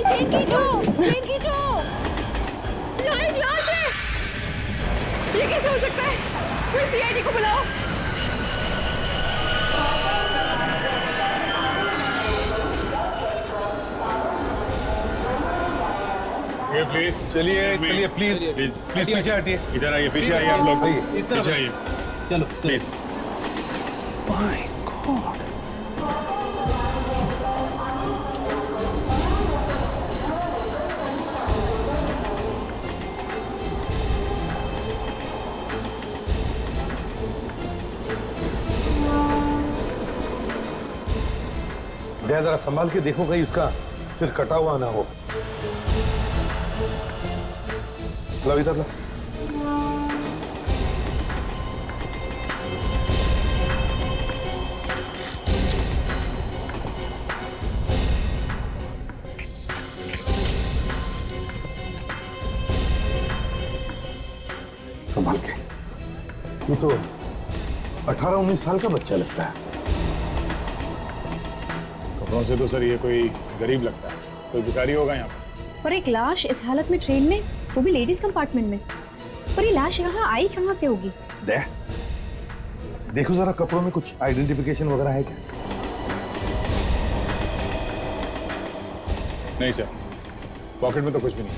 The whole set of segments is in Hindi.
चेन खींचो, चेन खींचो। यहाँ एक लाश है। ये कैसे हो सकता है? कोई सीआईडी को बुलाओ। ये प्लीज चलिए चलिए प्लीज प्लीज पीछे हटिए। इधर आइए, पीछे आइए आप लोग, पीछे आइए चलो प्लीज। दया जरा संभाल के देखो कहीं उसका सिर कटा हुआ ना हो। लो इधर लो। संभाल के। ये तो 18-19 साल का बच्चा लगता है। कपड़ों से तो सर ये कोई गरीब लगता है, कोई भिखारी होगा यहाँ पे। और एक लाश इस हालत में ट्रेन में, वो भी लेडीज कंपार्टमेंट में। पर ये लाश यहाँ आई कहाँ से होगी? देखो जरा कपड़ों में कुछ आइडेंटिफिकेशन वगैरह है क्या? नहीं सर, पॉकेट में तो कुछ भी नहीं।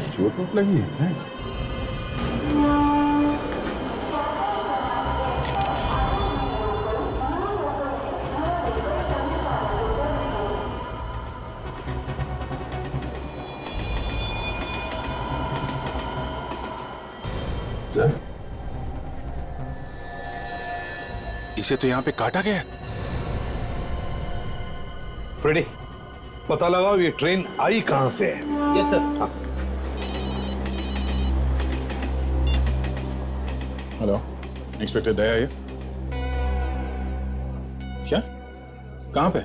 चोट वोट लगी है? इसे तो यहाँ पे काटा गया। फ्रेडी, पता लगाओ ये ट्रेन आई कहां से है। Yes sir. हेलो, इंस्पेक्टर दया ये क्या? कहां पे?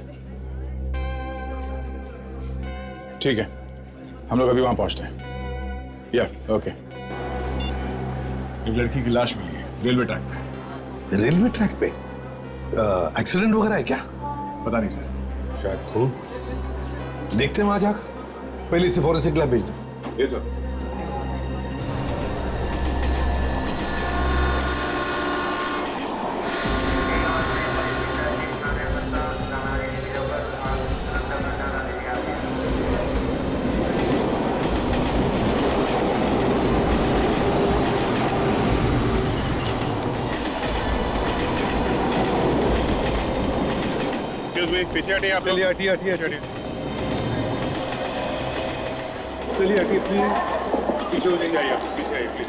ठीक है, हम लोग अभी वहां पहुंचते हैं। या ओके। एक लड़की की लाश मिली है रेलवे ट्रैक पे। रेलवे ट्रैक पे? एक्सीडेंट वगैरह है क्या? पता नहीं सर। शायद खून। देखते हैं वहां जाकर। पहले इसे फॉरेंसिक लैब भेज दो। ये सर। पीछे हटिए आप लोग। चलिए हटिए हटिए हटिए। चलिए हटिए प्लीज। पीछे हो जाइए, पीछे आइए प्लीज।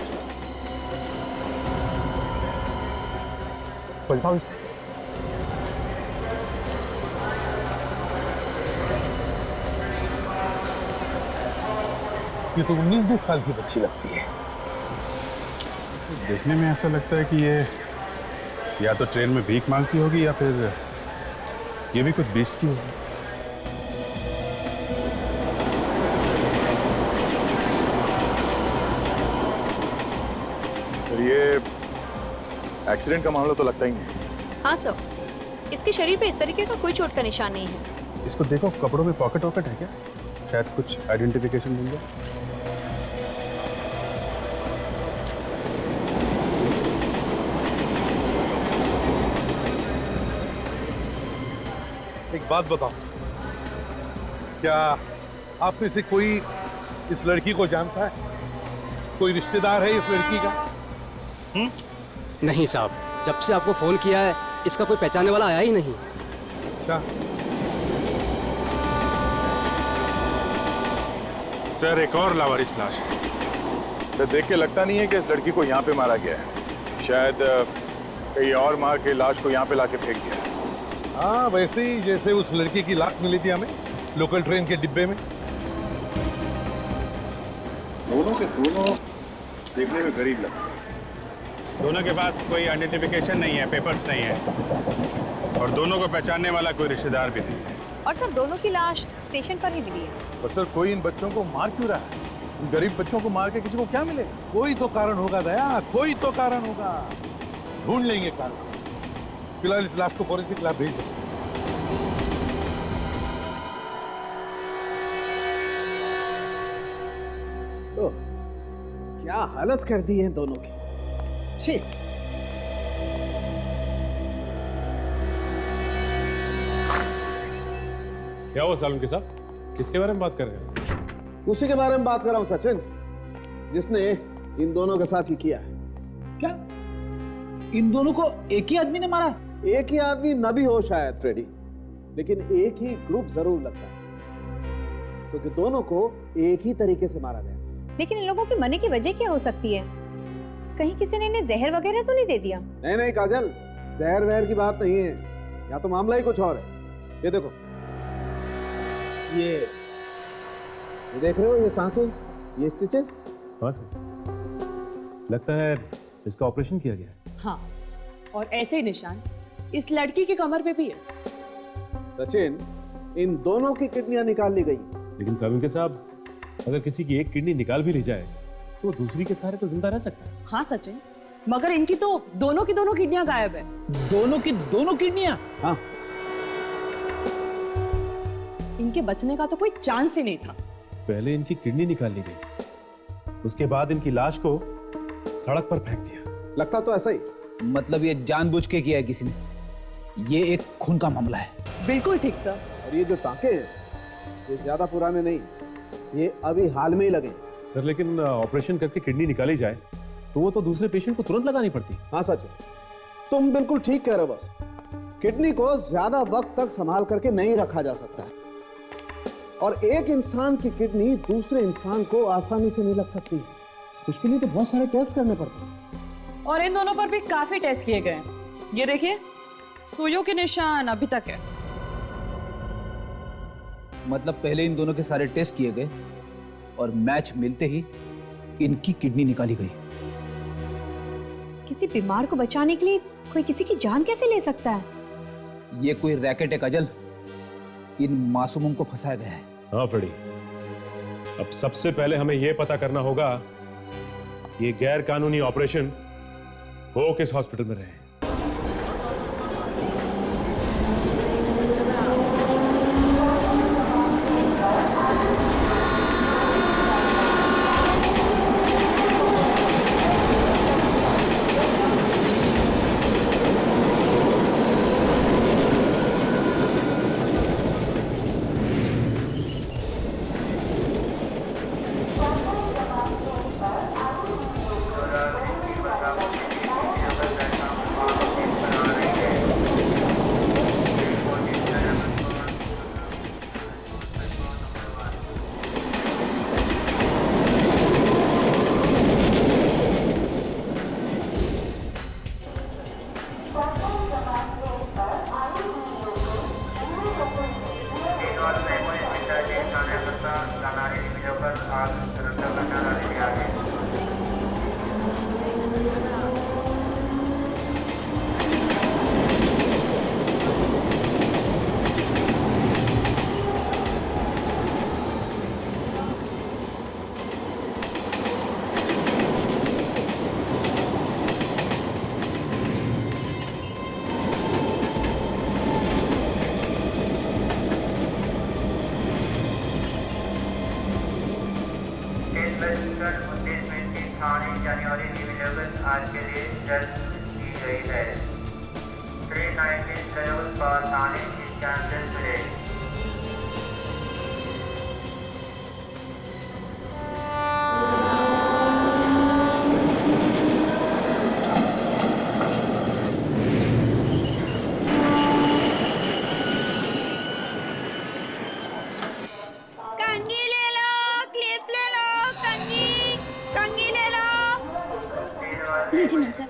पलटाओ इसे। ये तो 19-20 साल की बच्ची लगती है। देखने में ऐसा लगता है कि ये या तो ट्रेन में भीख मांगती होगी या फिर ये भी कुछ बेचती होगी। सर ये एक्सीडेंट का मामला तो लगता ही नहीं। हाँ सर, इसके शरीर पे इस तरीके का कोई चोट का निशान नहीं है। इसको देखो, कपड़ों में पॉकेट वॉकेट है क्या? शायद कुछ आइडेंटिफिकेशन मिल जाए। एक बात बताओ, क्या आप में से कोई इस लड़की को जानता है? कोई रिश्तेदार है इस लड़की का? नहीं साहब, जब से आपको फोन किया है इसका कोई पहचानने वाला आया ही नहीं। अच्छा, सर एक और लावारिस लाश। सर देख के लगता नहीं है कि इस लड़की को यहाँ पे मारा गया है। शायद कहीं और मार के लाश को यहाँ पे लाके फेंक दिया है। हाँ वैसे ही जैसे उस लड़की की लाश मिली थी हमें, लोकल ट्रेन के डिब्बे में। दोनों के दोनों देखने में गरीब लगते हैं। दोनों के पास कोई आइडेंटिफिकेशन नहीं है, पेपर्स नहीं है, और दोनों को पहचानने वाला कोई रिश्तेदार भी नहीं है। और सर दोनों की लाश स्टेशन पर ही मिली है। पर सर कोई इन बच्चों को मार क्यों रहा है? इन गरीब बच्चों को मार के किसी को क्या मिलेगा? कोई तो कारण होगा दया, कोई तो कारण होगा। ढूंढ लेंगे कारण। फिलहाल इस लाश को फॉरेंसिक लैब भेज दो। तो क्या हालत कर दी है दोनों की। छी। क्या हुआ सालुंके साहब, किसके बारे में बात कर रहे हैं? उसी के बारे में बात कर रहा हूं सचिन, जिसने इन दोनों के साथ ही किया है। क्या इन दोनों को एक ही आदमी ने मारा? एक ही आदमी न भी हो शायद फ्रेडी, लेकिन एक ही ग्रुप जरूर लगता है, क्योंकि दोनों को एक ही तरीके से मारा गया। लेकिन इन लोगों के मरने की वजह क्या हो सकती है? कहीं किसी ने इन्हें जहर वगैरह तो नहीं दे दिया? नहीं नहीं काजल, जहर वहर की बात नहीं है, या तो मामला ही कुछ और है। ये देखो, ये देख रहे हो, ये टांके, ये स्टिचेस। हाँ सर, लगता है इसका ऑपरेशन किया गया है। हाँ, और ऐसे निशान इस लड़की की कमर पे भी है। सचिन, इन दोनों की किडनियां निकाल ली गई। लेकिन सालुंके साहब, अगर किसी की एक किडनी निकाल भी ली जाए तो दूसरी के सहारे तो जिंदा रह सकता है। हाँ सचिन, मगर इनकी तो दोनों की दोनों किडनियां गायब है। दोनों की दोनों किडनियां? हाँ, इनके बचने का तो कोई चांस ही नहीं था। पहले इनकी किडनी निकाल ली गई, उसके बाद इनकी लाश को सड़क पर फेंक दिया। लगता तो ऐसा ही। मतलब ये जानबूझ के किया है किसी ने। ये एक खून का मामला है। बिल्कुल ठीक सर। और ये जो टांके हैं, ये ज्यादा पुराने नहीं, ये अभी हाल में ही लगे। सर लेकिन ऑपरेशन करके किडनी निकाली जाए तो वो तो दूसरे पेशेंट को तुरंत लगानी पड़ती। हाँ सच है, तुम बिल्कुल ठीक कह रहे हो। बस किडनी को ज्यादा वक्त तक संभाल करके नहीं रखा जा सकता है, और एक इंसान की किडनी दूसरे इंसान को आसानी से नहीं लग सकती। उसके लिए तो बहुत सारे टेस्ट करने पड़ते हैं। और इन दोनों पर भी काफी टेस्ट किए गए। ये देखिए, सुइयों के निशान अभी तक है। मतलब पहले इन दोनों के सारे टेस्ट किए गए और मैच मिलते ही इनकी किडनी निकाली गई। किसी बीमार को बचाने के लिए कोई किसी की जान कैसे ले सकता है? ये कोई रैकेट है काजल, इन मासूमों को फंसाया गया है। हाँ फ्रेडी, अब सबसे पहले हमें यह पता करना होगा ये गैर कानूनी ऑपरेशन हो किस हॉस्पिटल में रहे। जनवरी अवेलेबल आज के लिए जल्द की गई है। 319 ट्रेवल पर थाने इस कैंसिल मिले। कंघी ले लो, क्लिप ले लो, कंघी ले लो। लीजिए मैम सर।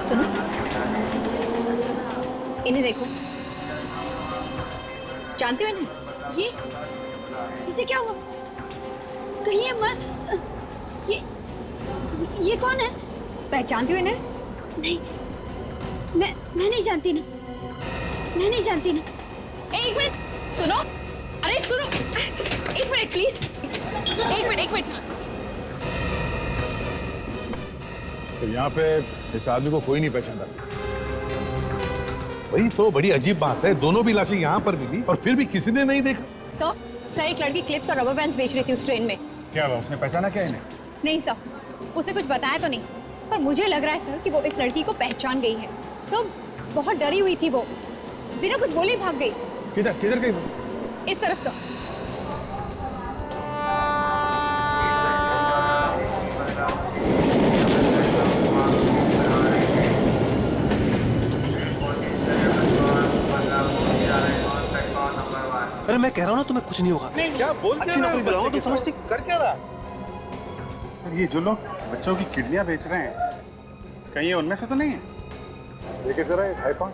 सुनो, इन्हें देखो। जानते हो इन्हें? ये इसे क्या हुआ? कहीं ये मर ये कौन है? पहचानती हो इन्हें? नहीं, मैं नहीं जानती ना, मैं नहीं जानती ना। एक मिनट सुनो, अरे सुनो, एक मिनट प्लीज, एक मिनट। तो यहाँ पे इस आदमी को कोई नहीं पहचानता। वही तो बड़ी अजीब बात है, दोनों भी लाशें यहाँ पर मिली और फिर भी किसी ने नहीं देखा। सर एक लड़की क्लिप्स और रबर बैंड्स बेच रही थी उस ट्रेन में। क्या हुआ, उसने पहचाना क्या इन्हें? नहीं सर, उसने कुछ बताया तो नहीं, पर मुझे लग रहा है सर कि वो इस लड़की को पहचान गई है। सर बहुत डरी हुई थी वो, बिना कुछ बोले ही भाग गई। किधर गई वो? इस तरफ सर। अरे मैं कह रहा हूँ ना तुम्हें कुछ नहीं होगा। नहीं क्या बोल अच्छी नौकरी दिलाऊंगा, तुम समझती? कर क्या रहा? ये जो लोग बच्चों की किडनियां बेच रहे हैं, कहीं ये उनमें से तो नहीं है? देखिए जरा एक आईफोन।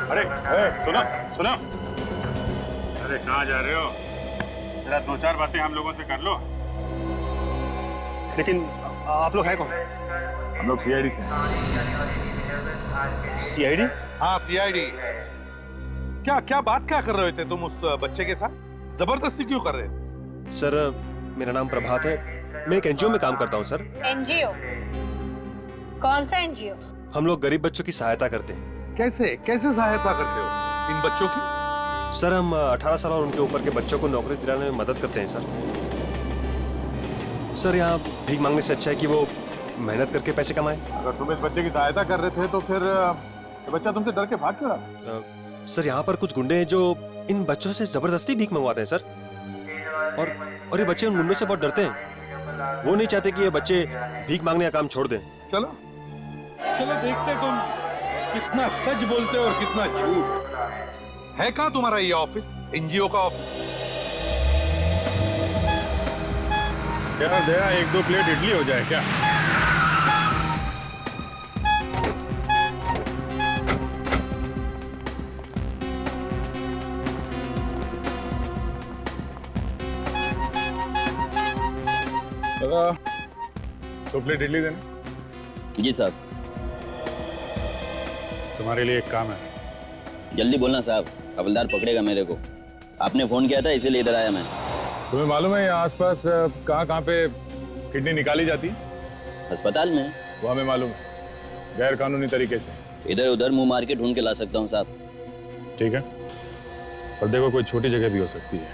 अरे सुनो, अरे कहाँ जा रहे हो? जरा दो चार बातें हम लोगों से कर लो। लेकिन आप लोग हैं कौन? हम लोग सीआईडी से हैं। सीआईडी? हाँ सीआईडी। क्या बात क्या कर रहे थे तुम उस बच्चे के साथ? जबरदस्ती क्यों कर रहे थे? सर मेरा नाम प्रभात है, मैं एक एनजीओ में काम करता हूँ सर। एनजीओ? कौन सा एनजीओ? हम लोग गरीब बच्चों की सहायता करते हैं। कैसे सहायता करते हो इन बच्चों की? सर हम 18 साल और उनके ऊपर के बच्चों को नौकरी दिलाने में मदद करते हैं सर यहाँ भीख मांगने से अच्छा है कि वो मेहनत करके पैसे कमाएं। अगर तुम इस बच्चे की सहायता कर रहे थे तो फिर ये बच्चा तुमसे डर के भाग क्यों रहा? सर यहाँ पर कुछ गुंडे हैं जो इन बच्चों से जबरदस्ती भीख मंगवाते हैं सर, और ये बच्चे उन गुंडों से बहुत डरते हैं। वो नहीं चाहते कि ये बच्चे भीख मांगने का काम छोड़ दें। चलो देखते तुम कितना सच बोलते हो और कितना झूठ। है कहाँ तुम्हारा ये ऑफिस, एनजीओ का ऑफिस? यार दया, एक दो प्लेट इडली हो जाए क्या? दो प्लेट इडली देना। जी साहब। तुम्हारे लिए एक काम है। जल्दी बोलना साहब, हवलदार पकड़ेगा मेरे को। आपने फोन किया था इसीलिए इधर आया मैं। तुम्हें मालूम है यहाँ आसपास कहाँ पे किडनी निकाली जाती है? अस्पताल में। वो हमें मालूम है, गैर कानूनी तरीके से। इधर उधर मुंह मार के ढूंढ के ला सकता हूँ साहब। ठीक है, पर देखो कोई छोटी जगह भी हो सकती है,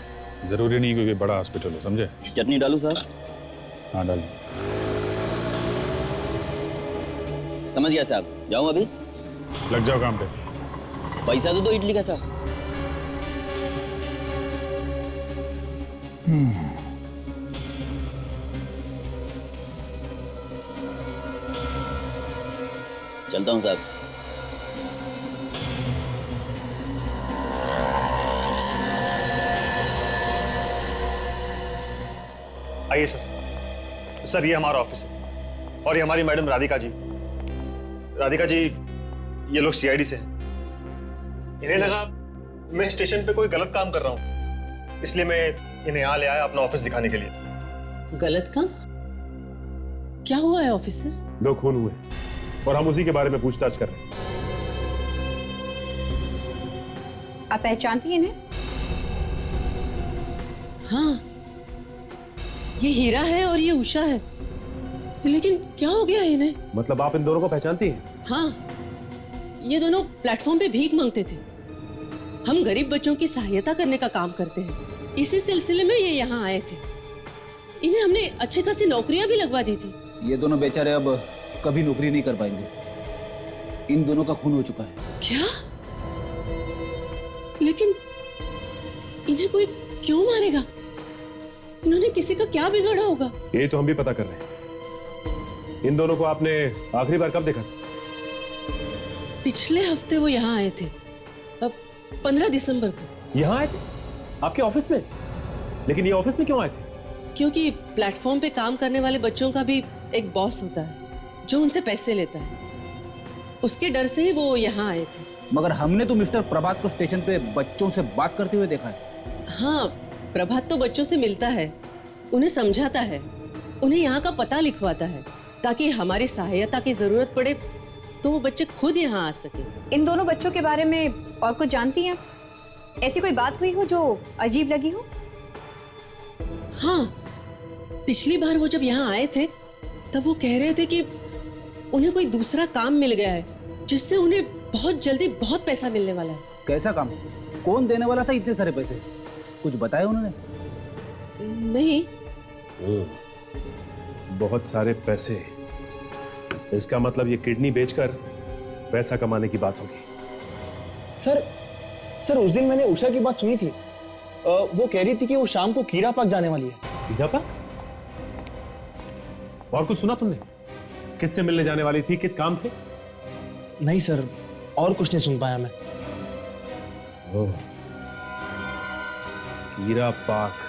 जरूरी नहीं क्योंकि बड़ा हॉस्पिटल हो, समझे? चटनी डालूं साहब? हाँ डाल। समझ गया साहब, जाऊं अभी? लग जाओ काम पे। पैसा तो दो इडली का साहब। चलता हूं साहब। आइए सर, ये हमारा ऑफिस है और ये हमारी मैडम राधिका जी। राधिका जी, ये लोग सीआईडी से हैं। इन्हें लगा मैं स्टेशन पे कोई गलत काम कर रहा हूं, इसलिए मैं इन्हें यहाँ ले आया अपना ऑफिस दिखाने के लिए। गलत काम? क्या हुआ है ऑफिसर? 2 खून हुए और हम उसी के बारे में पूछताछ कर रहे हैं। आप पहचानती हैं इन्हें? हाँ, ये हीरा है और ये उषा है, लेकिन क्या हो गया इन्हें? मतलब आप इन दोनों को पहचानती हैं? हाँ, ये दोनों प्लेटफॉर्म पे भीख मांगते थे। हम गरीब बच्चों की सहायता करने का काम करते हैं, इसी सिलसिले में ये यहाँ आए थे। इन्हें हमने अच्छी खासी नौकरियां भी लगवा दी थी। ये दोनों बेचारे अब कभी नौकरी नहीं कर पाएंगे। इन दोनों का खून हो चुका है। क्या? लेकिन इन्हें कोई क्यों मारेगा? इन्होंने किसी का क्या बिगाड़ा होगा? ये तो हम भी पता कर रहे हैं। इन दोनों को आपने आखिरी बार कब देखा? पिछले हफ्ते वो यहाँ आए थे, अब 15 दिसंबर को। यहाँ आए थे? आपके ऑफिस में? लेकिन ये ऑफिस में क्यों आए थे? क्योंकि प्लेटफॉर्म पे काम करने वाले बच्चों का भी एक बॉस होता है जो उनसे पैसे लेता है। उसके डर से ही वो यहाँ आए थे। मगर हमने तो मिस्टर प्रभात को स्टेशन पे बच्चों से बात करते हुए देखा है। हाँ, प्रभात तो बच्चों से मिलता है, उन्हें समझाता है, उन्हें यहाँ का पता लिखवाता है, ताकि हमारी सहायता की जरूरत पड़े तो वो बच्चे खुद यहाँ आ सके। इन दोनों बच्चों के बारे में और कुछ जानती हैं? ऐसी कोई बात हुई हो जो अजीब लगी हो? हाँ, पिछली बार वो जब यहाँ आए थे तब वो कह रहे थे कि उन्हें कोई दूसरा काम मिल गया है जिससे उन्हें बहुत जल्दी बहुत पैसा मिलने वाला है। कैसा काम? कौन देने वाला था इतने सारे पैसे? कुछ बताया उन्होंने? नहीं। बहुत सारे पैसे, इसका मतलब ये किडनी बेचकर पैसा कमाने की बात होगी। सर उस दिन मैंने उषा की बात सुनी थी। वो कह रही थी कि वो शाम को कीड़ा पार्क जाने वाली है। कीड़ा पार्क? और कुछ सुना तुमने? किससे मिलने जाने वाली थी, किस काम से? नहीं सर, और कुछ नहीं सुन पाया मैं। कीड़ा पार्क।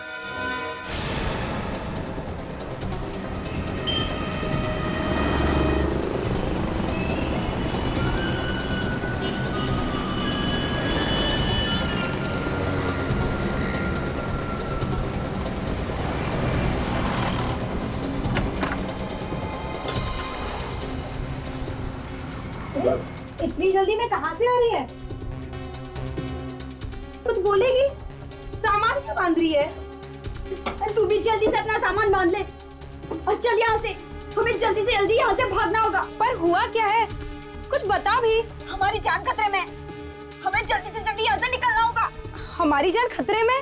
इतनी जल्दी में कहां से आ रही है? कुछ बोलेगी? सामान क्यों बांध रही है? तू भी जल्दी से अपना सामान बांध ले और चल यहाँ से। हमें जल्दी से जल्दी यहाँ से भागना होगा। पर हुआ क्या है? कुछ बता भी। हमारी जान खतरे में। हमें जल्दी से जल्दी यहाँ से निकलना होगा। हमारी जान खतरे में?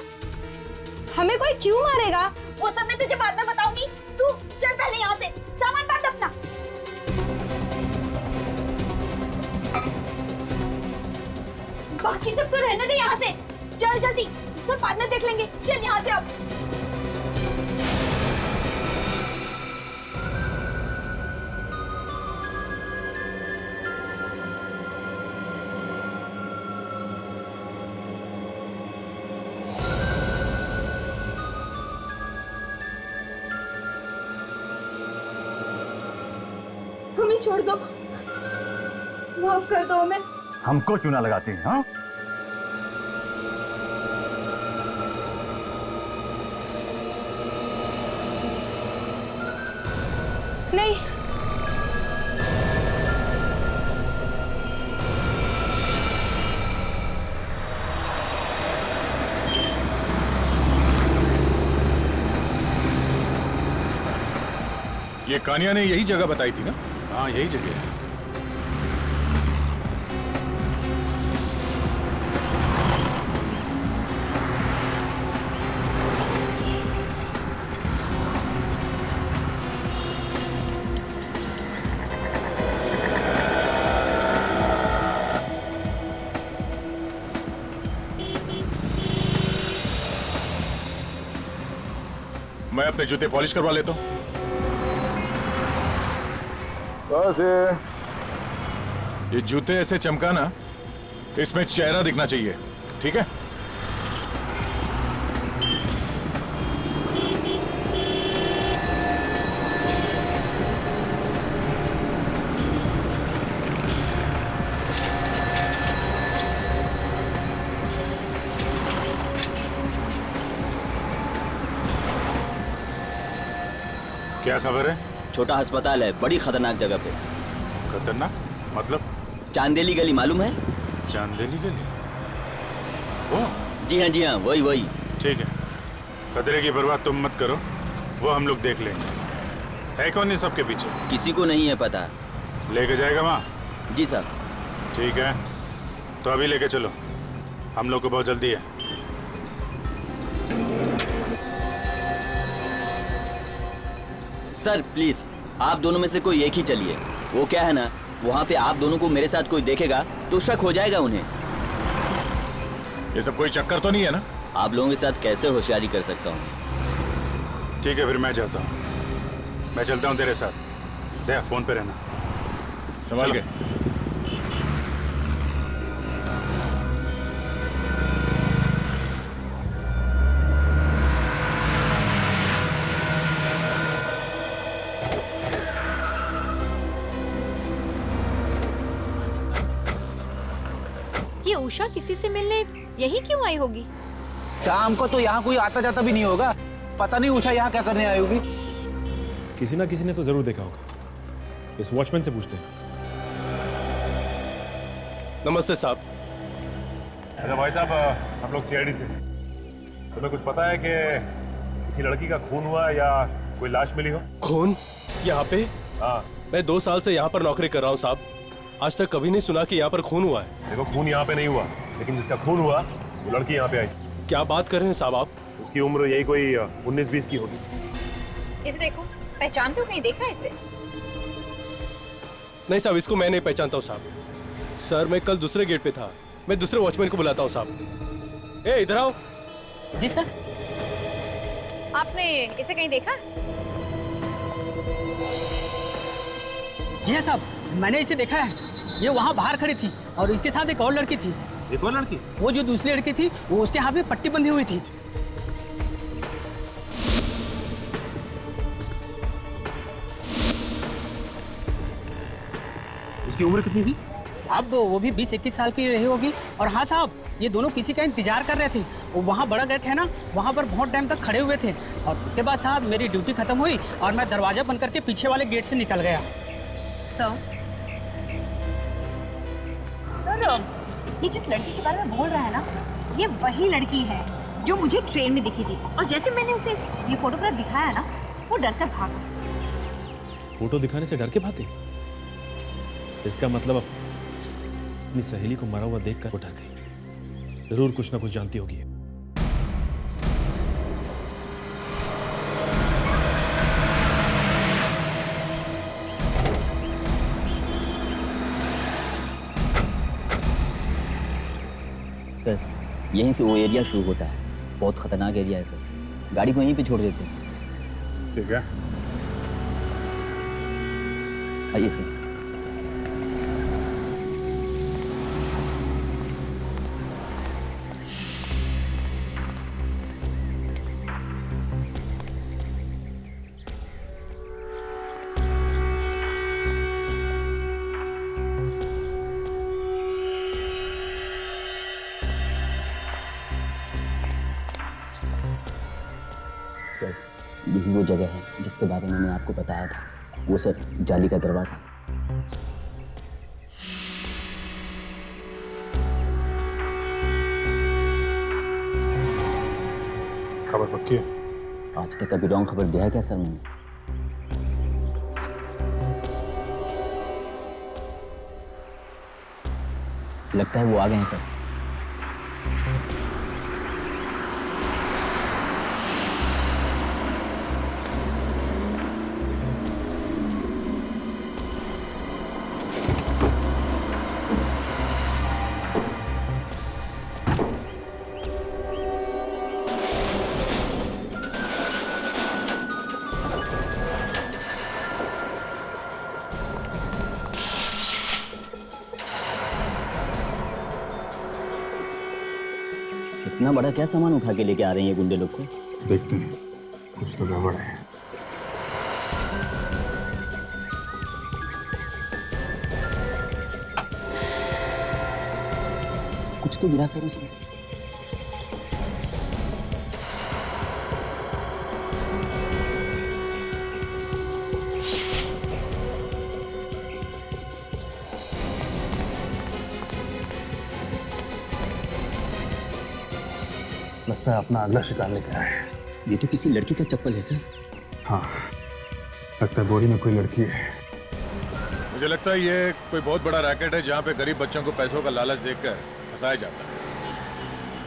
हमें कोई क्यों मारेगा? वो सब मैं तुझे बाद में बताऊंगी। तू चल पहले यहाँ से, सामान बांध अपना। बाकी सबको रहने दे यहाँ से। चल जल्दी, सब बाद में देख लेंगे। चल यहाँ से अब। हमें छोड़ दो, माफ कर दो हमें। हमको चूना लगाती हैं, हाँ? नहीं, ये कानिया ने यही जगह बताई थी ना? हाँ, यही जगह है। मैं अपने जूते पॉलिश करवा लेता हूँ। बस ये जूते ऐसे चमकाना, इसमें चेहरा दिखना चाहिए, ठीक है? क्या खबर है? छोटा अस्पताल है, बड़ी खतरनाक जगह पे। खतरनाक मतलब? चांदेली गली मालूम है? चांदेली गली? वो? जी हाँ वही। ठीक है, खतरे की परवाह तुम मत करो, वो हम लोग देख लेंगे। है कौन ये सबके पीछे? किसी को नहीं है पता। लेके जाएगा वहाँ? जी सर। ठीक है, तो अभी लेके चलो, हम लोग को बहुत जल्दी है। सर प्लीज, आप दोनों में से कोई एक ही चलिए। वो क्या है ना, वहाँ पे आप दोनों को मेरे साथ कोई देखेगा तो शक हो जाएगा उन्हें। ये सब कोई चक्कर तो नहीं है ना? आप लोगों के साथ कैसे होशियारी कर सकता हूँ। ठीक है, फिर मैं जाता हूँ। मैं चलता हूँ तेरे साथ। दे, फोन पे रहना, संभाल के। उषा किसी से मिलने यही क्यों आई होगी? शाम को तो यहाँ कोई आता जाता भी नहीं होगा। पता नहीं उषा यहाँ क्या करने आई होगी। किसी ना किसी ने तो जरूर देखा होगा। इस वॉचमैन से पूछते हैं। नमस्ते साहब। अच्छा भाई साहब, हम लोग सीआईडी से। तुम्हें कुछ पता है कि किसी लड़की का खून हुआ या कोई लाश मिली हो? खून यहाँ पे? हाँ। मैं 2 साल से यहाँ पर नौकरी कर रहा हूँ साहब। आज तक कभी नहीं सुना कि यहाँ पर खून हुआ है। देखो, खून यहाँ पे नहीं हुआ, लेकिन जिसका खून हुआ वो लड़की यहाँ पे आई। क्या बात कर रहे हैं साहब आप? उसकी उम्र यही कोई 19-20 की होगी। इसे देखो, पहचानते हो? कहीं देखा है इसे? नहीं साहब, इसको मैं नहीं पहचानता हूँ साहब। सर मैं कल दूसरे गेट पे था, मैं दूसरे वॉचमैन को बुलाता हूँ साहब। ए इधर आओ। जी सर। आपने इसे कहीं देखा? जी हाँ साहब, मैंने इसे देखा है। ये वहाँ बाहर खड़ी थी और इसके साथ एक और लड़की थी। एक और लड़की? वो जो दूसरी लड़की थी वो उसके हाथ में पट्टी बंधी हुई थी। उसकी उम्र कितनी थी? साहब वो भी 20-21 साल की रही होगी। और हाँ साहब, ये दोनों किसी का इंतजार कर रहे थे। वो वहाँ बड़ा गेट है ना, वहाँ पर बहुत टाइम तक खड़े हुए थे। और उसके बाद साहब मेरी ड्यूटी खत्म हुई और मैं दरवाजा बंद करके पीछे वाले गेट से निकल गया। सर, ये जिस लड़की के बारे में बोल रहा है ना, ये वही लड़की है जो मुझे ट्रेन में दिखी थी। और जैसे मैंने उसे ये फोटोग्राफ दिखाया ना, वो डरकर भागा। फोटो दिखाने से डर के भागे? इसका मतलब अपनी सहेली को मरा हुआ देखकर वो डर गई। जरूर कुछ ना कुछ जानती होगी। सर यहीं से वो एरिया शुरू होता है। बहुत खतरनाक एरिया है सर। गाड़ी को यहीं पे छोड़ देते हैं। ठीक है, आइए सर। सर यही वो जगह है जिसके बारे में मैंने आपको बताया था। वो सर जाली का दरवाजा। खबर पक्की है? आज तक कभी रॉन्ग खबर दिया है क्या सर मैंने? लगता है वो आ गए हैं सर। इतना बड़ा क्या सामान उठा के लेके आ रहे हैं ये गुंडे लोग से? देखते हैं, कुछ तो गड़बड़ है। कुछ तो गिरा सर उसमें। लगता है अपना अगला शिकार लेके आए हैं। ये तो किसी लड़की का चप्पल है सर। हाँ, लगता है बोरी में कोई लड़की है। मुझे लगता है ये कोई बहुत बड़ा रैकेट है जहाँ पे गरीब बच्चों को पैसों का लालच देकर फंसाया जाता है,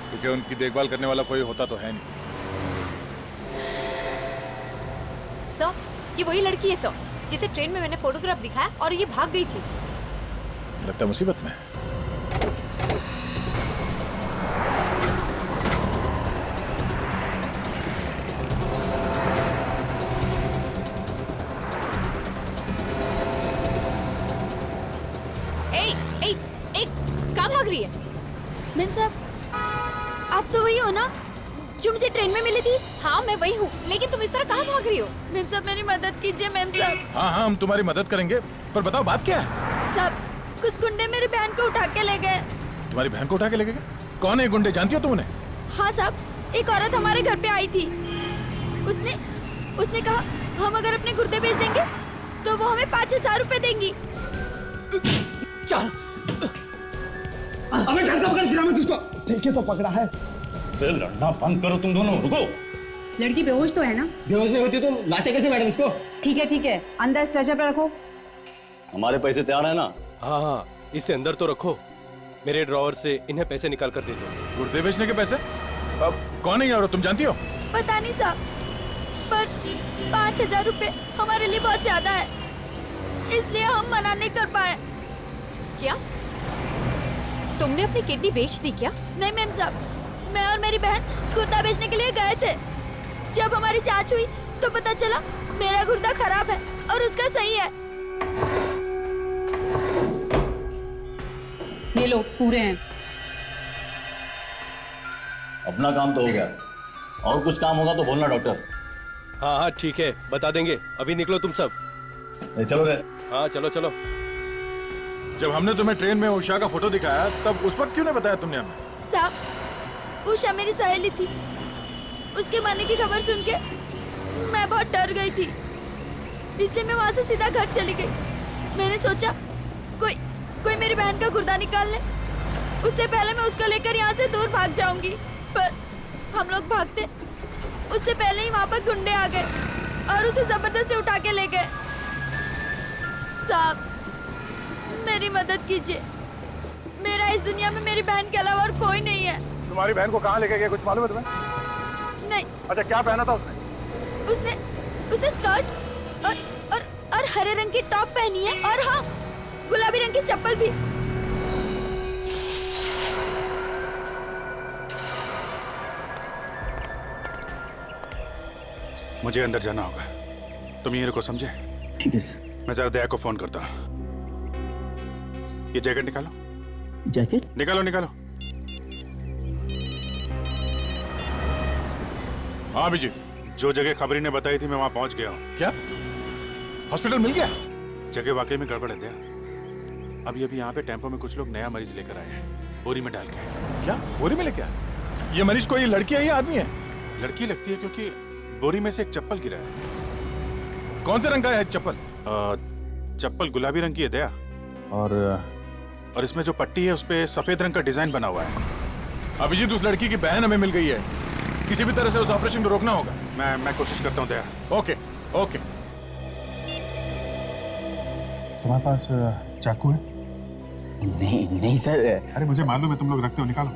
क्योंकि उनकी देखभाल करने वाला कोई होता तो है नहीं। सर, ये वही लड़की है सर जिसे ट्रेन में मैंने फोटोग्राफ दिखाया और ये भाग गई थी। लगता है मुसीबत में। मैम साहब, आप तो वही हो ना जो मुझे ट्रेन में मिली थी? हाँ मैं वही हूँ, लेकिन तुम इस तरह कहाँ भाग रही हो? मैम साहब मेरी मदद कीजिए मैम साहब। हाँ हाँ हम तुम्हारी मदद करेंगे, पर बताओ बात क्या है? साहब कुछ गुंडे मेरी बहन को उठा के ले गए। तुम्हारी बहन को उठा के लेके गए? कौन है ये गुंडे, जानती हो तुम उन्हें? हाँ साहब, एक औरत हमारे घर पे आई थी। उसने कहा हम अगर अपने गुर्दे बेच देंगे तो वो हमें 5,000 रुपए देंगी। चल अबे ढंग से पकड़, गिरा मत उसको। ठीक है तो पकड़ा है। लड़ना बंद करो तुम दोनों, रुको। लड़की बेहोश तो है ना? बेहोश नहीं होती तो लाते कैसे मैडम इसको? ठीक है, अंदर स्ट्रेचर पे रखो। हमारे पैसे तैयार है ना? हाँ, इसे अंदर तो रखो। मेरे ड्रॉवर से इन्हें पैसे निकाल कर दे दो। गुर्दे बेचने के पैसे? अब कौन है ये औरत, तुम जानती हो? पता नहीं साहब, पर 5,000 रुपए हमारे लिए बहुत ज्यादा है, इसलिए हम मना नहीं कर पाए। क्या तुमने अपनी किडनी बेच दी क्या? नहीं मैम साहब, मैं और मेरी बहन गुर्दा बेचने के लिए गए थे। जब हमारी जांच हुई तो पता चला मेरा गुर्दा खराब है और उसका सही है। ये लो, पूरे हैं। अपना काम तो हो गया, और कुछ काम होगा तो बोलना डॉक्टर। हाँ, ठीक है, बता देंगे। अभी निकलो तुम सब। चलो रे। हाँ, चलो। जब हमने तुम्हें ट्रेन में उषा का फोटो दिखाया तब उस वक्त क्यों नहीं बताया तुमने हमें? साहब, उषा मेरी सहेली थी। उसके मरने की खबर सुन के मैं बहुत डर गई थी, इसलिए मैं वहाँ से सीधा घर चली गई। मैंने सोचा कोई मेरी बहन का गुर्दा निकाल ले, उससे पहले मैं उसको लेकर यहाँ से दूर भाग जाऊंगी। पर हम लोग भागते, उससे पहले ही वहाँ पर गुंडे आ गए और उसे जबरदस्ती उठा के ले गए। साहब, मेरी मदद कीजिए। मेरा इस दुनिया में मेरी बहन के अलावा और कोई नहीं है। तुम्हारी बहन को कहाँ लेके गए, कुछ मालूम है तुम्हें? नहीं। अच्छा, क्या पहना था उसने? उसने स्कर्ट और हरे रंग की टॉप पहनी है, और हाँ, गुलाबी रंग की चप्पल भी। मुझे अंदर जाना होगा, तुम यहीं रुको, समझे? ठीक है सर। मैं जरा दया को फोन करता हूँ। ये जैकेट निकालो। जैकेट? निकालो। हाँ अभिजीत, जो जगह खबरी ने बताई थी मैं वहां पहुंच गया हूँ। क्या हॉस्पिटल मिल गया? जगह वाकई में गड़बड़ है दया। अभी यहाँ पे टेम्पो में कुछ लोग नया मरीज लेकर आए हैं, बोरी में डाल के। क्या बोरी में लेके आए? ये मरीज कोई लड़की है या आदमी है? लड़की लगती है, क्योंकि बोरी में से एक चप्पल गिरा है। कौन से रंग का है चप्पल? चप्पल गुलाबी रंग की है दया, और इसमें जो पट्टी है उसपे सफेद रंग का डिजाइन बना हुआ है। अभिजीत, उस लड़की की बहन हमें मिल गई है, किसी भी तरह से उस ऑपरेशन को रोकना होगा। मैं कोशिश करता हूँ दया। ओके। तुम्हारे पास चाकू है? नहीं सर। अरे मुझे मालूम है तुम लोग रखते हो, निकालो।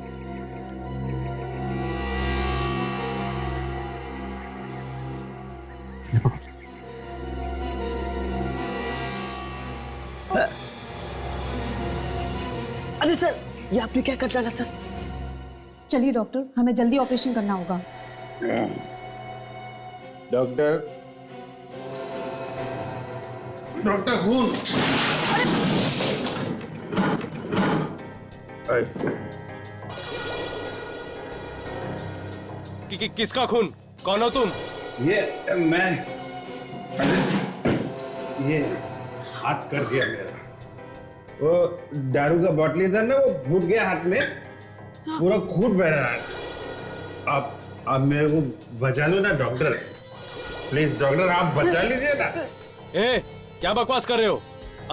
अरे सर, ये आपने क्या कर डाला सर? चलिए डॉक्टर, हमें जल्दी ऑपरेशन करना होगा। डॉक्टर खून। किसका खून? कौन हो तुम? ये मैं, ये हाथ कर दिया मेरा। वो दारू का बॉटली था ना, वो फूट गया हाथ में, पूरा खून बह रहा है। आप मेरे को बचा लो ना डॉक्टर, प्लीज डॉक्टर, आप बचा लीजिए ना। ए, क्या बकवास कर रहे हो?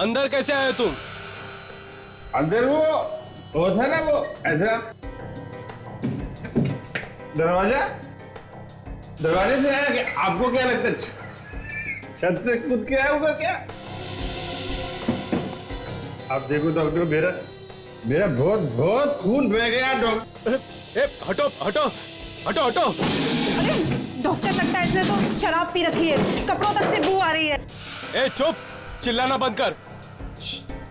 अंदर कैसे आए तुम? अंदर वो था ना, वो ऐसा दरवाजे से आया। क्या आपको क्या लगता है छत से कूद के आया होगा क्या? आप देखो डॉक्टर, मेरा बहुत खून बह गया डॉक्टर। हटो। अरे डॉक्टर, लगता है इसने तो शराब पी रखी है, कपड़ों तक से बू आ रही है। ए चुप, चिल्लाना बंद कर।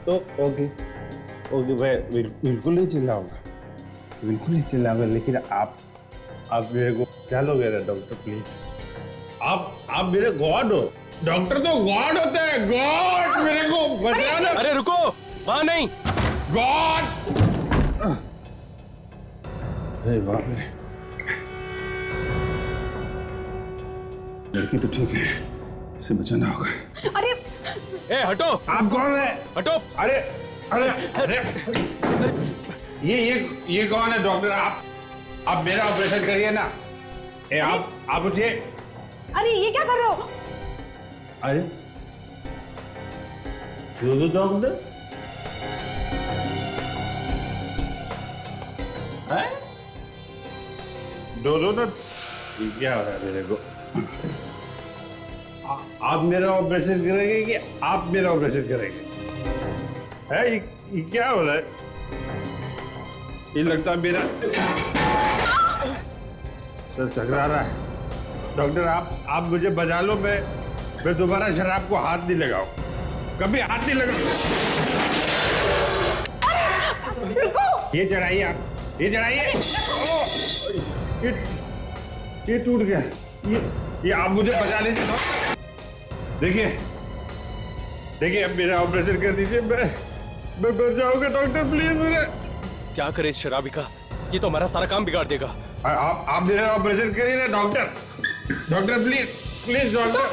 तो ओके, मैं बिल्कुल नहीं चिल्लाऊंगा, लेकिन आप मेरे को चलोगे ना डॉक्टर, प्लीज। आप मेरे गॉड हो। डॉक्टर तो गॉड होता है, गॉड, मेरे को बचाना। अरे रुको, वहां नहीं, गॉड। अरे बाप रे, लड़की तो ठीक है, इसे बचाना होगा। अरे ए हटो। आप कौन है? हटो। अरे ये कौन है डॉक्टर? आप मेरा ऑपरेशन करिए ना। आप उठिए। अरे ये क्या कर रहे हो? अरे डॉक्टर डॉक्टर क्या हो रहा है मेरे को? आप मेरा ऑपरेशन करेंगे कि आप मेरा ऑपरेशन करेंगे? ये क्या हो रहा है? ये लगता है मेरा सर टकरा रहा है। डॉक्टर आप मुझे बचा लो। मैं दोबारा शराब को हाथ नहीं लगाऊं, कभी हाथ नहीं लगाऊं। ये चढ़ाइए आप, ये चढ़ाइए। ये टूट गया। ये आप मुझे बचा लीजिए। देखिए अब मेरा ऑपरेशन कर दीजिए। मैं मर जाऊंगा डॉक्टर, प्लीज मेरे। क्या करे इस शराबी का, ये तो हमारा सारा काम बिगाड़ देगा। आप मेरा ऑपरेशन करिए ना डॉक्टर प्लीज डॉक्टर।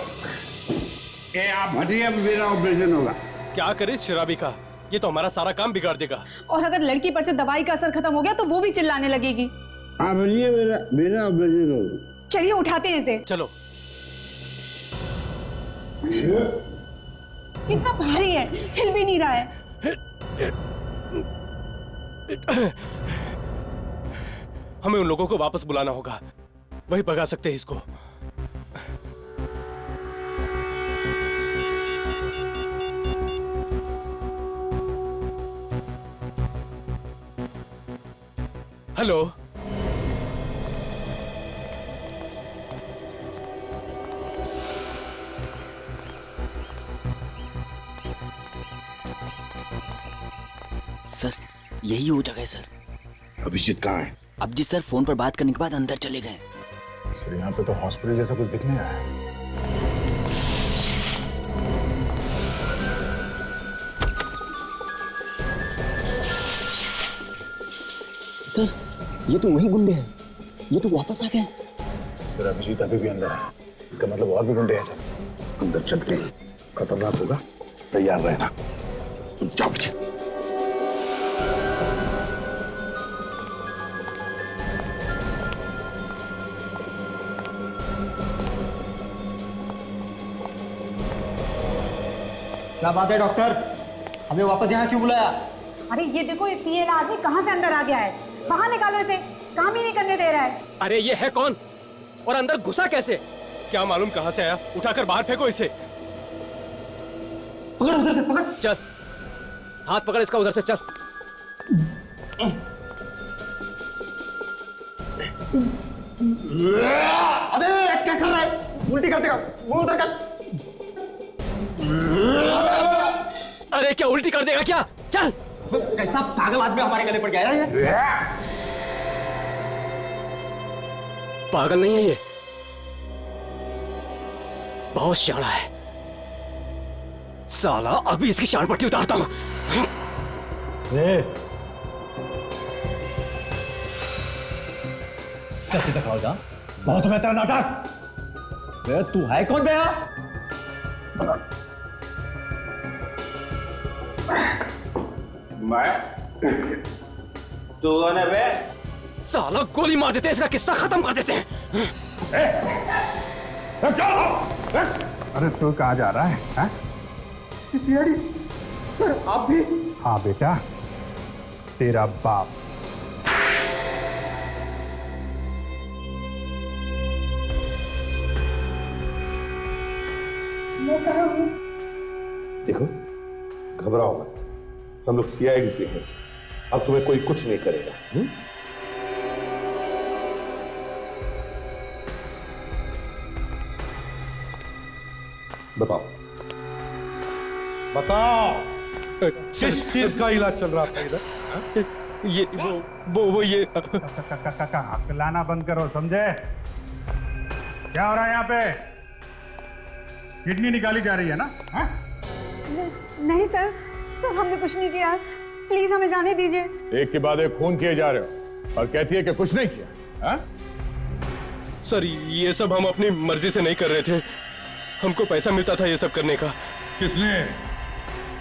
आप हटिए, अब मेरा ऑपरेशन होगा। क्या करे इस शराबी का, ये तो हमारा सारा काम बिगाड़ देगा। और अगर लड़की पर से दवाई का असर खत्म हो गया तो वो भी चिल्लाने लगेगी। हाँ बोलिए, मेरा ऑपरेशन होगा। चलिए उठाते हैं इसे। चलो। कितना भारी है, हिल भी नहीं रहा है। हमें उन लोगों को वापस बुलाना होगा, वही भगा सकते हैं इसको। हेलो, सर यही वो जगह है सर। अभिजीत कहाँ है? अभिजीत सर फोन पर बात करने के बाद अंदर चले गए। सर यहाँ पे तो हॉस्पिटल जैसा कुछ दिख नहीं रहा है। सर ये तो वही गुंडे हैं, ये तो वापस आ गए। सर अभिजीत अभी भी अंदर है, इसका मतलब और भी गुंडे हैं सर। अंदर चलते हैं, खतरनाक होगा, तैयार रहना। तुम जाओ पीछे। क्या बात है डॉक्टर, हमें वापस यहाँ क्यों बुलाया? अरे ये देखो, ये पीएला आदमी कहाँ से अंदर आ गया है। बाहर निकालो इसे, काम ही नहीं करने दे रहा है। अरे ये है कौन और अंदर घुसा कैसे? क्या मालूम कहां से आया, उठाकर बाहर फेंको इसे। पकड़ उधर से, पकड़। चल, हाथ पकड़ इसका उधर से, चल। अबे क्या कर रहा है, उल्टी कर देगा, मुंह उधर कर। अरे क्या उल्टी कर देगा क्या? चल। कैसा पागल आदमी हमारे गले पड़ गया है ये? पागल नहीं है ये, बहुत शाना है साला। अभी इसकी शान पट्टी उतारता हूं। कैसे दिखाओ जा, बहुत बेहतर नाटक। तू है कौन बे? मैं तो है बे? साला गोली मार देते हैं, इसका किस्सा खत्म कर देते हैं। अरे तू कहाँ जा रहा है? सीआईडी सर, आप भी? हाँ बेटा, तेरा बाप। मैं कहाँ हूँ? देखो घबराओ मत, हम लोग सीआईडी से हैं, अब तुम्हें कोई कुछ नहीं करेगा। बताओ किस चीज का इलाज चल रहा था इधर? ये वो ये हकलाना बंद करो, समझे? क्या हो रहा है यहाँ पे? किडनी निकाली जा रही है ना? नहीं सर, हमने कुछ नहीं किया, प्लीज हमें जाने दीजिए। एक के बाद एक खून किए जा रहे हो और कहती है कि कुछ नहीं किया। हा? सर ये सब हम अपनी मर्जी से नहीं कर रहे थे, हमको पैसा मिलता था ये सब करने का।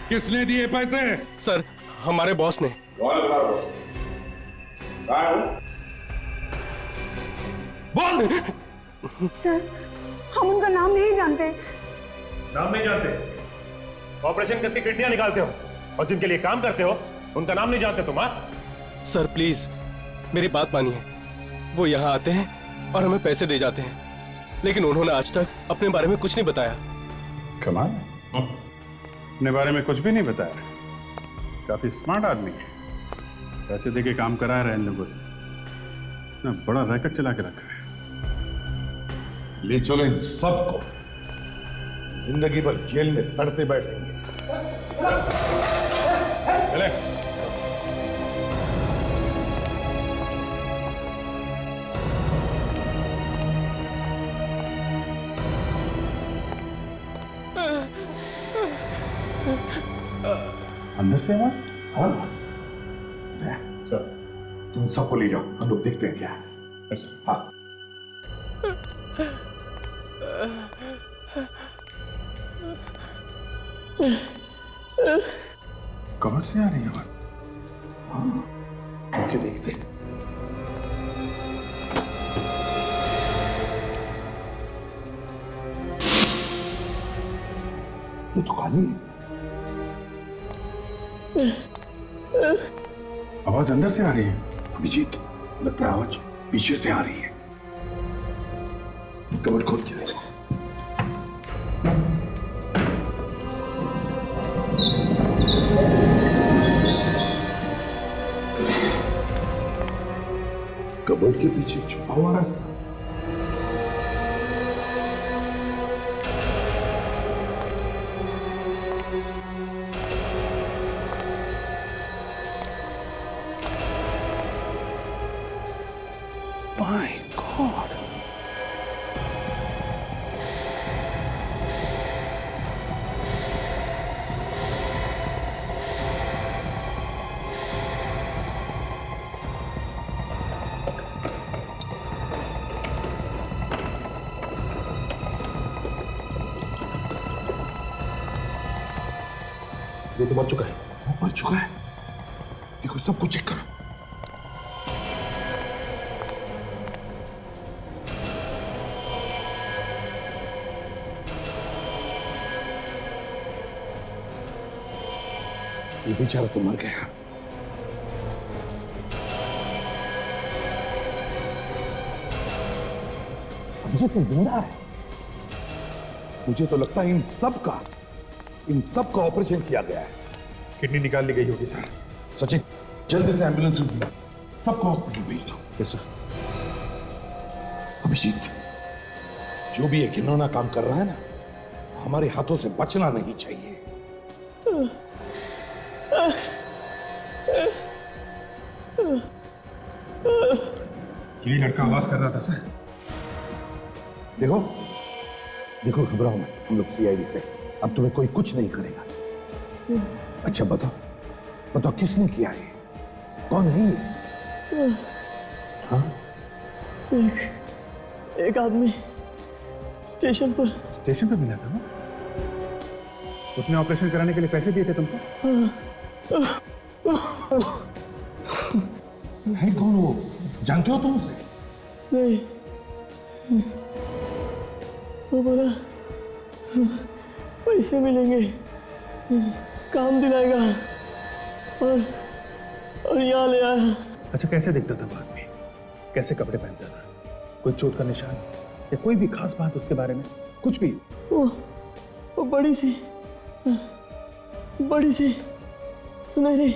किसने दिए पैसे? सर हमारे बॉस ने। कौन है तुम्हारा बॉस? बोल। सर, हम उनका नाम नहीं जानते। नाम नहीं जानते? ऑपरेशन करके किडनियां निकालते हो और जिनके लिए काम करते हो उनका नाम नहीं जानते तुम? सर प्लीज मेरी बात मानिए। वो यहाँ आते हैं और हमें पैसे दे जाते हैं, लेकिन उन्होंने आज तक अपने बारे में कुछ नहीं बताया। कमाल, अपने बारे में कुछ भी नहीं बताया। काफी स्मार्ट आदमी है, पैसे देके काम करा रहे हैं इन लोगों से। ना बड़ा रैकेट चला के रखा है। ले चलो इन सबको, जिंदगी भर जेल में सड़ते बैठेंगे। चले। अंदर से आवाज? हाँ सर, तुम सबको ले जाओ, हम लोग देखते हैं क्या है। हाँ कबर्ड से आ रही है आवाज। हाँ आके देखते हैं। ये तो खाली है। आवाज अंदर से आ रही है। अभिजीत, लगता है आवाज पीछे से आ रही है। कबर्ड खोल के देखो। कबर्ड के पीछे छुपा हुआ रास्ता। My God. ये तो मर चुका है। वो मर चुका है। देखो सबको चेक करो। ये बेचारा तो मर गया। मुझे तो जिंदा है। मुझे तो लगता है इन सब का ऑपरेशन किया गया है। किडनी निकाल ली गई होगी सर। सचिन, जल्दी से एम्बुलेंस भेजो, सबको हॉस्पिटल भेज दो। Yes sir. अभिजीत, जो भी ये घिनौना काम कर रहा है ना, हमारे हाथों से बचना नहीं चाहिए। ये लड़का आवाज कर रहा था सर। देखो देखो, घबराओ मत, हम लोग सीआईडी से, अब तुम्हें कोई कुछ नहीं करेगा। अच्छा बताओ किसने किया है? कौन है ये? हाँ? एक आदमी स्टेशन पर मिला था ना? उसने ऑपरेशन कराने के लिए पैसे दिए थे तुमको? है कौन वो? जानते हो तुम उसे? नहीं, वो बोला पैसे मिलेंगे, काम दिलाएगा और यहाँ ले आया। अच्छा, कैसे दिखता था वो आदमी? कैसे कपड़े पहनता था? कोई चोट का निशान या कोई भी खास बात उसके बारे में? कुछ भी? वो बड़ी सी सुनहरी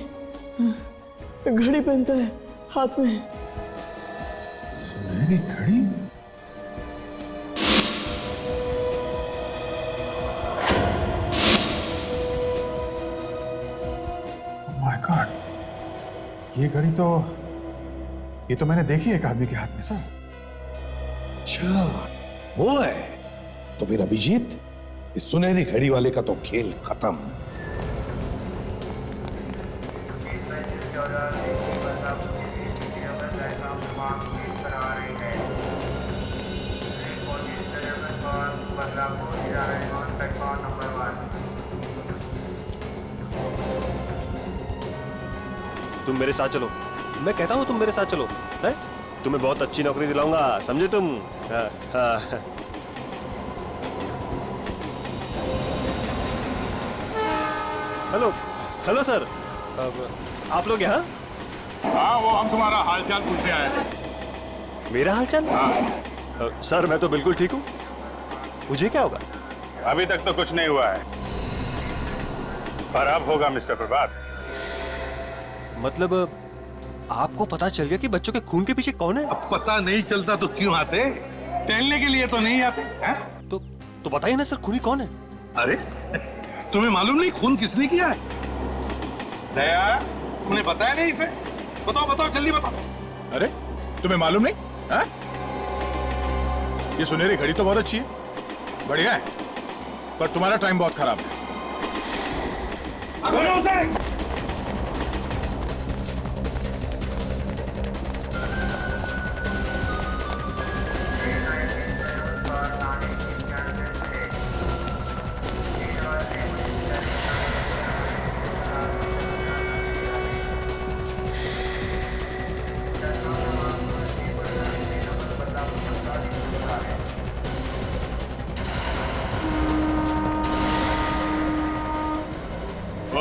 घड़ी पहनता है हाथ में। सुनहरी घड़ी? माय गॉड, ये तो मैंने देखी एक आदमी के हाथ में सर। अच्छा, वो है? तो फिर अभिजीत, इस सुनहरी घड़ी वाले का तो खेल खत्म। तुम मेरे साथ चलो, मैं कहता हूँ तुम मेरे साथ चलो, है? तुम्हें बहुत अच्छी नौकरी दिलाऊंगा, समझे तुम? हाँ, हाँ। हेलो, हेलो सर, आप लोग यहाँ? हाँ, वो हम तुम्हारा हालचाल पूछने आए हैं। मेरा हालचाल? हाँ। सर मैं तो बिल्कुल ठीक हूँ। मुझे क्या होगा? अभी तक तो कुछ नहीं हुआ है, पर अब होगा मिस्टर प्रभात। मतलब आपको पता चल गया कि बच्चों के खून के पीछे कौन है? अब पता नहीं चलता तो क्यों आते? टहलने के लिए तो नहीं आते हैं? तो बताइए ना सर, खूनी कौन है? अरे तुम्हें मालूम नहीं खून किसने किया है? दया, तुमने बताया नहीं इसे? बताओ बताओ जल्दी बताओ। अरे तुम्हें मालूम नहीं? है? ये सुनहरी घड़ी तो बहुत अच्छी है, बढ़िया है, पर तुम्हारा टाइम बहुत खराब है।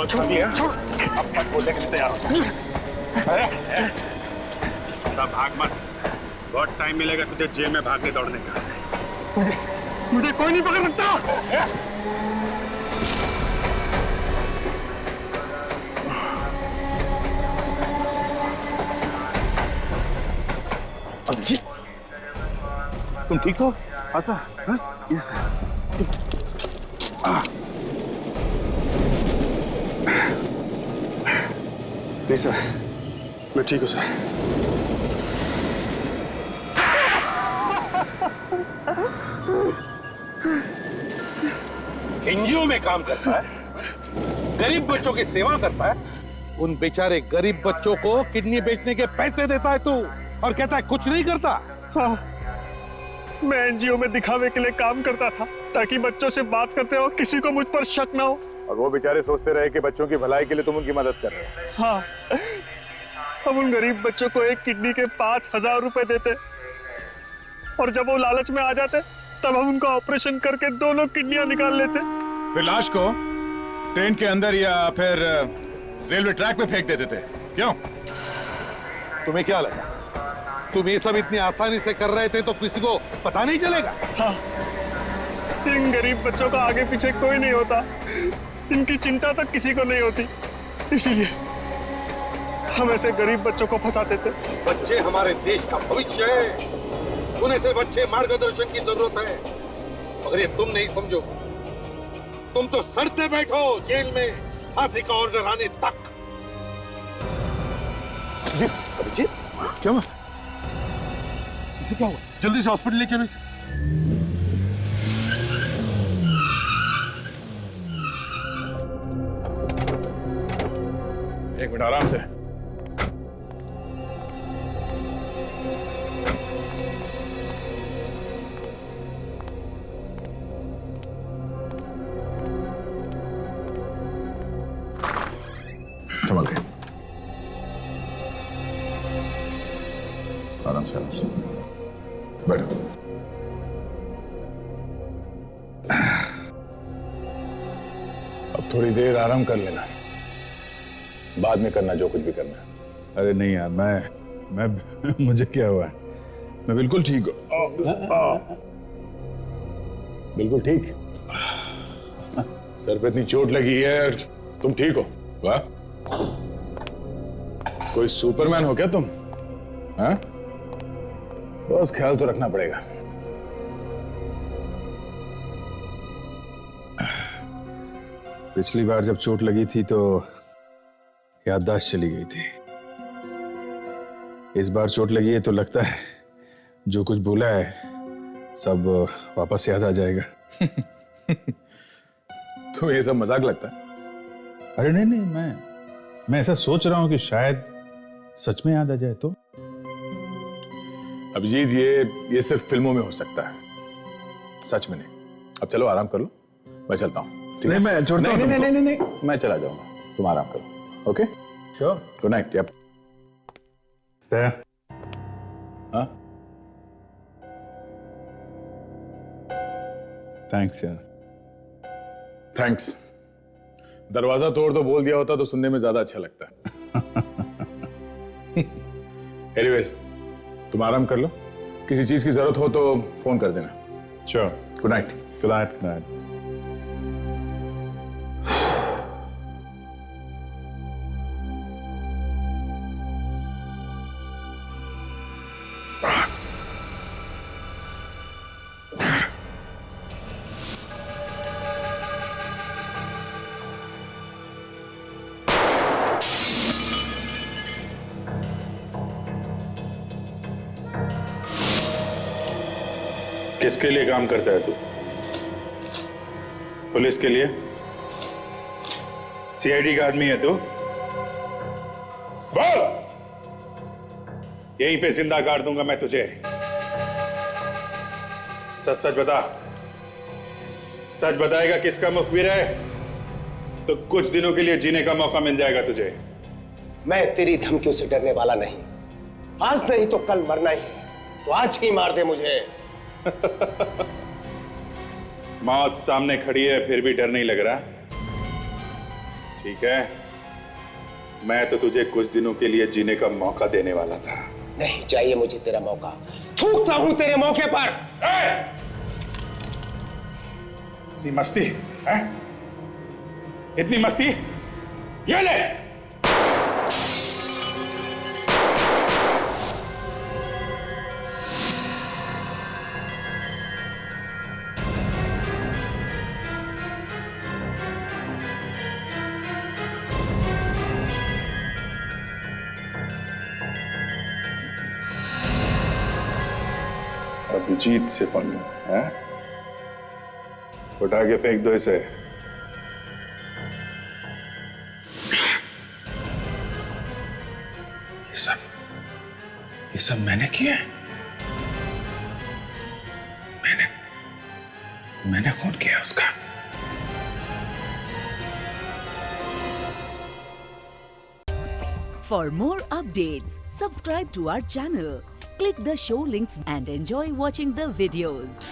अब तक बोलने के लिए तैयार हो। भाग मत, बहुत टाइम मिलेगा तुझे जेल में भागने दौड़ने का। मुझे कोई नहीं पकड़ सकता। अभिजीत, तुम ठीक हो? हाँ सर। Yes sir. नहीं सर, मैं ठीक हूँ सर। एनजीओ में काम करता है, गरीब बच्चों की सेवा करता है, उन बेचारे गरीब बच्चों को किडनी बेचने के पैसे देता है तू, और कहता है कुछ नहीं करता। हाँ, मैं एनजीओ में दिखावे के लिए काम करता था ताकि बच्चों से बात करते हो किसी को मुझ पर शक ना हो। और वो बेचारे सोचते रहे कि बच्चों की भलाई के लिए तुम उनकी मदद कर रहे हो। हाँ, हम उन गरीब बच्चों को एक किडनी के 5,000 रुपए देते, और जब वो लालच में आ जाते तब हम उनका ऑपरेशन करके दोनों किडनियां निकाल लेते। फिर लाश को ट्रेन के अंदर या फिर रेलवे ट्रैक पे फेंक देते थे। क्यों? तुम्हें क्या लगा तुम ये सब इतनी आसानी से कर रहे थे तो किसी को पता नहीं चलेगा? हाँ, इन गरीब बच्चों का आगे पीछे कोई नहीं होता, इनकी चिंता तक किसी को नहीं होती, इसीलिए हम ऐसे गरीब बच्चों को फंसाते थे। बच्चे हमारे देश का भविष्य है, उन्हें सिर्फ अच्छे मार्गदर्शन की जरूरत है। मगर ये तुम नहीं समझो, तुम तो सड़ते बैठो जेल में फांसी का ऑर्डर आने तक। अभिजीत, क्या हुआ? इसे क्या हुआ? जल्दी से हॉस्पिटल ले चलो इसे। एक मिनट आराम से। संभल के, आराम से, आराम से बैठो। अब थोड़ी देर आराम कर लेना, बाद में करना जो कुछ भी करना है। अरे नहीं यार, मैं मुझे क्या हुआ है? मैं बिल्कुल ठीक हूँ। बिल्कुल ठीक? सर पे इतनी चोट लगी है और तुम ठीक हो? वाह, कोई सुपरमैन हो क्या तुम? हाँ? बस ख्याल तो रखना पड़ेगा। पिछली बार जब चोट लगी थी तो याददाश्त चली गई थी। इस बार चोट लगी है तो लगता है जो कुछ बोला है सब वापस याद आ जाएगा। तो ये सब मजाक लगता है? अरे नहीं नहीं, मैं ऐसा सोच रहा हूं कि शायद सच में याद आ जाए तो। अभिजीत, ये सिर्फ फिल्मों में हो सकता है, सच में नहीं। अब चलो आराम कर लो, मैं चलता हूँ। नहीं, मैं छोड़ता हूँ तुमको। नहीं, मैं चला जाऊंगा, तुम आराम करो। Okay, sure. Good night. Yep. Daya हाँ थैंक्स यार। थैंक्स। दरवाजा तोड़ तो बोल दिया होता तो सुनने में ज्यादा अच्छा लगता है। एनीवेज, तुम आराम कर लो, किसी चीज की जरूरत हो तो फोन कर देना। Sure. Good night. Good night. Good night. किसके लिए काम करता है तू? पुलिस के लिए? सीआईडी का आदमी है तू? बोल! यहीं पे जिंदा काट दूंगा मैं तुझे। सच सच बता। सच बताएगा किसका मुखबिर है तो कुछ दिनों के लिए जीने का मौका मिल जाएगा तुझे। मैं तेरी धमकियों से डरने वाला नहीं। आज नहीं तो कल मरना ही है, तो आज ही मार दे मुझे। मौत सामने खड़ी है फिर भी डर नहीं लग रहा? ठीक है, मैं तो तुझे कुछ दिनों के लिए जीने का मौका देने वाला था। नहीं चाहिए मुझे तेरा मौका, थूकता हूं तेरे मौके पर। इतनी मस्ती है? इतनी मस्ती? ये ले। अभिजीत से पंगा है? उठा के फेंक दो इसे। ये सब मैंने किया है? मैंने खून किया उसका? For more updates, subscribe to our channel, click the show links and enjoy watching the videos.